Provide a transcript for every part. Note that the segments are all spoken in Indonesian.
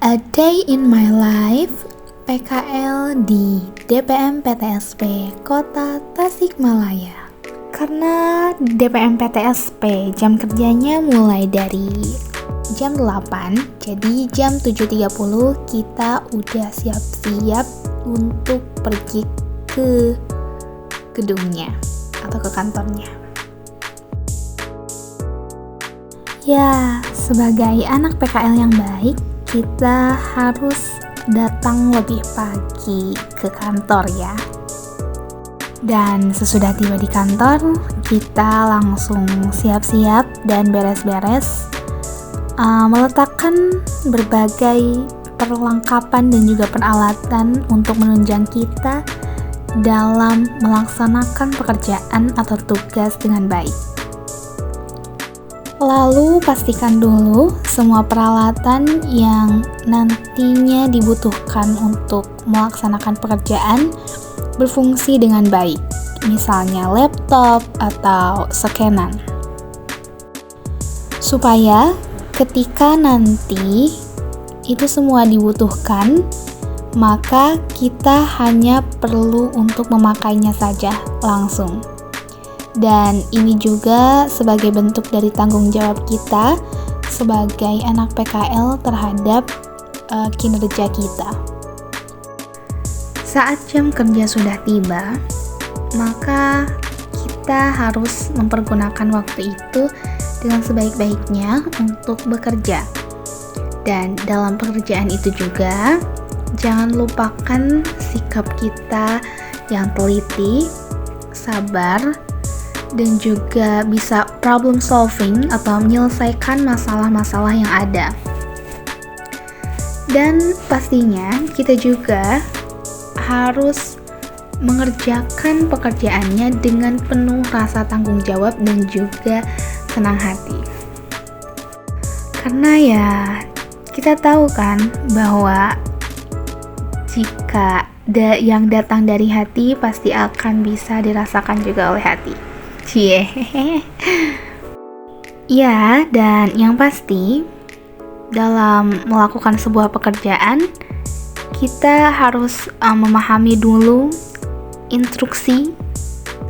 A Day in My Life PKL di DPM PTSP Kota Tasikmalaya. Karena DPM PTSP jam kerjanya mulai dari jam 8, jadi jam 7.30 kita udah siap-siap untuk pergi ke gedungnya atau ke kantornya. Ya, sebagai anak PKL yang baik, kita harus datang lebih pagi ke kantor ya. Dan sesudah tiba di kantor, kita langsung siap-siap dan beres-beres, meletakkan berbagai perlengkapan dan juga peralatan untuk menunjang kita dalam melaksanakan pekerjaan atau tugas dengan baik. Lalu pastikan dulu semua peralatan yang nantinya dibutuhkan untuk melaksanakan pekerjaan berfungsi dengan baik, misalnya laptop atau scanan. Supaya ketika nanti itu semua dibutuhkan, maka kita hanya perlu untuk memakainya saja langsung. Dan ini juga sebagai bentuk dari tanggung jawab kita sebagai anak PKL terhadap kinerja kita. Saat jam kerja sudah tiba, maka kita harus mempergunakan waktu itu dengan sebaik-baiknya untuk bekerja. Dan dalam pekerjaan itu juga, jangan lupakan sikap kita yang teliti, sabar, dan juga bisa problem solving atau menyelesaikan masalah-masalah yang ada. Dan pastinya kita juga harus mengerjakan pekerjaannya dengan penuh rasa tanggung jawab dan juga senang hati. Karena ya kita tahu kan bahwa jika yang datang dari hati pasti akan bisa dirasakan juga oleh hati. Cie. Ya, dan yang pasti dalam melakukan sebuah pekerjaan kita harus memahami dulu instruksi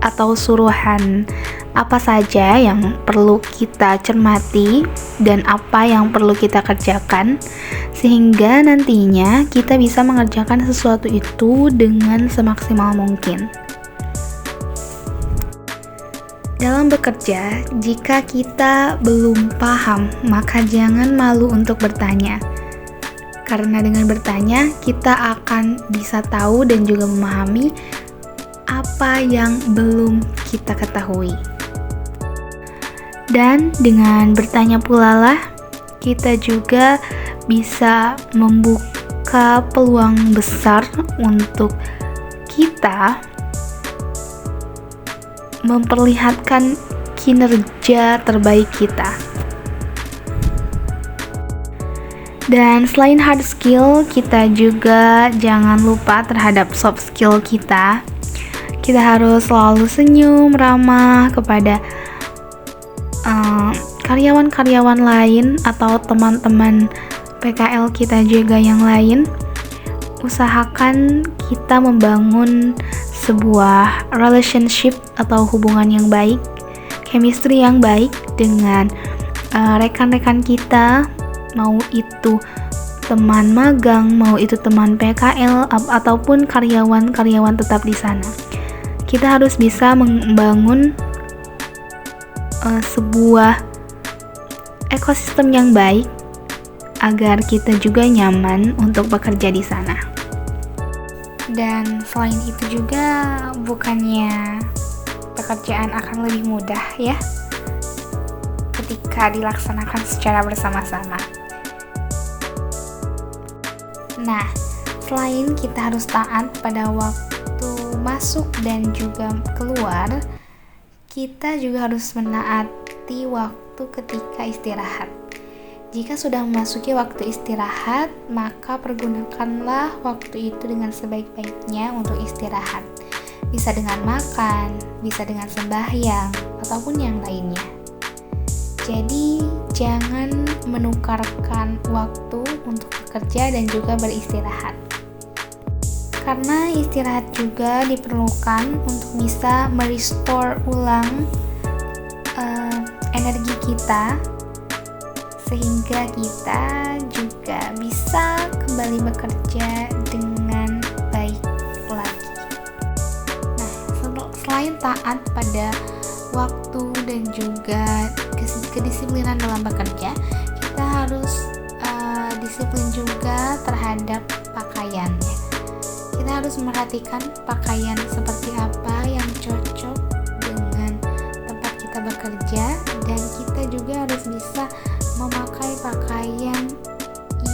atau suruhan apa saja yang perlu kita cermati dan apa yang perlu kita kerjakan, sehingga nantinya kita bisa mengerjakan sesuatu itu dengan semaksimal mungkin. Dalam bekerja, jika kita belum paham, maka jangan malu untuk bertanya. Karena dengan bertanya, kita akan bisa tahu dan juga memahami apa yang belum kita ketahui. Dan dengan bertanya pula lah, kita juga bisa membuka peluang besar untuk kita memperlihatkan kinerja terbaik kita. Dan selain hard skill, kita juga jangan lupa terhadap soft skill kita. Kita harus selalu senyum, ramah kepada karyawan-karyawan lain atau teman-teman PKL kita juga yang lain. Usahakan kita membangun sebuah relationship atau hubungan yang baik, chemistry yang baik dengan rekan-rekan kita, mau itu teman magang, mau itu teman PKL ataupun karyawan-karyawan tetap di sana. Kita harus bisa membangun sebuah ekosistem yang baik agar kita juga nyaman untuk bekerja di sana. Dan selain itu juga bukannya pekerjaan akan lebih mudah ya ketika dilaksanakan secara bersama-sama. Nah, selain kita harus taat pada waktu masuk dan juga keluar, kita juga harus menaati waktu ketika istirahat. Jika sudah memasuki waktu istirahat, maka pergunakanlah waktu itu dengan sebaik-baiknya untuk istirahat. Bisa dengan makan, bisa dengan sembahyang, ataupun yang lainnya. Jadi, jangan menukarkan waktu untuk bekerja dan juga beristirahat. Karena istirahat juga diperlukan untuk bisa merestore ulang energi kita, sehingga kita juga bisa kembali bekerja dengan baik lagi. Nah, selain taat pada waktu dan juga kedisiplinan dalam bekerja, kita harus disiplin juga terhadap pakaiannya. Kita harus memperhatikan pakaian seperti apa yang cocok dengan tempat kita bekerja, dan kita juga harus bisa memakai pakaian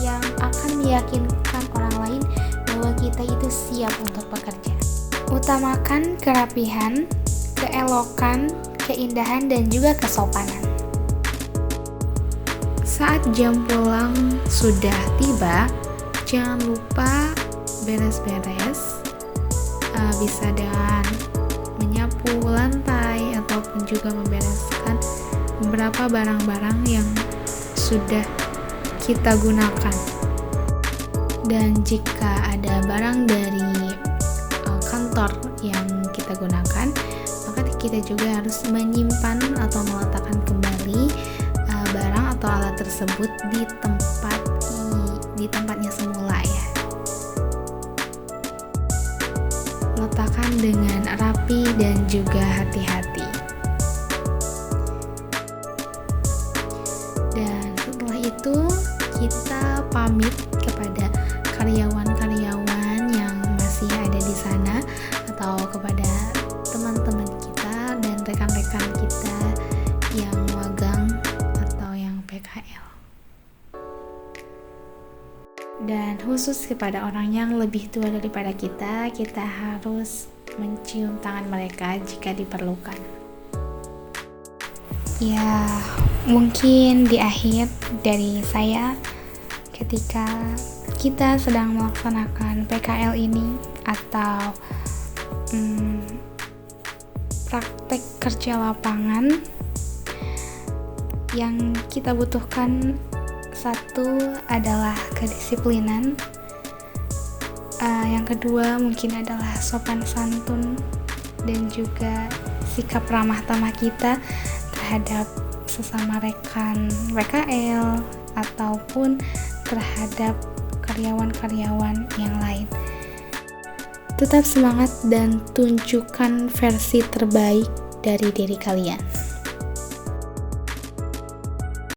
yang akan meyakinkan orang lain bahwa kita itu siap untuk bekerja. Utamakan kerapihan, keelokan, keindahan, dan juga kesopanan. Saat jam pulang sudah tiba, jangan lupa beres-beres, bisa dengan menyapu lantai ataupun juga membereskan beberapa barang-barang yang sudah kita gunakan. Dan jika ada barang dari kantor yang kita gunakan, maka kita juga harus menyimpan atau meletakkan kembali barang atau alat tersebut di tempatnya semula ya. Letakkan dengan rapi dan juga hati-hati. Dan setelah itu kita pamit kepada karyawan-karyawan yang masih ada di sana, atau kepada teman-teman kita dan rekan-rekan kita yang magang atau yang PKL. Dan khusus kepada orang yang lebih tua daripada kita harus mencium tangan mereka jika diperlukan. Ya, mungkin di akhir dari saya, ketika kita sedang melaksanakan PKL ini atau praktek kerja lapangan, yang kita butuhkan satu adalah kedisiplinan, yang kedua mungkin adalah sopan santun dan juga sikap ramah tamah kita terhadap sesama rekan PKL ataupun terhadap karyawan-karyawan yang lain. Tetap semangat dan tunjukkan versi terbaik dari diri kalian.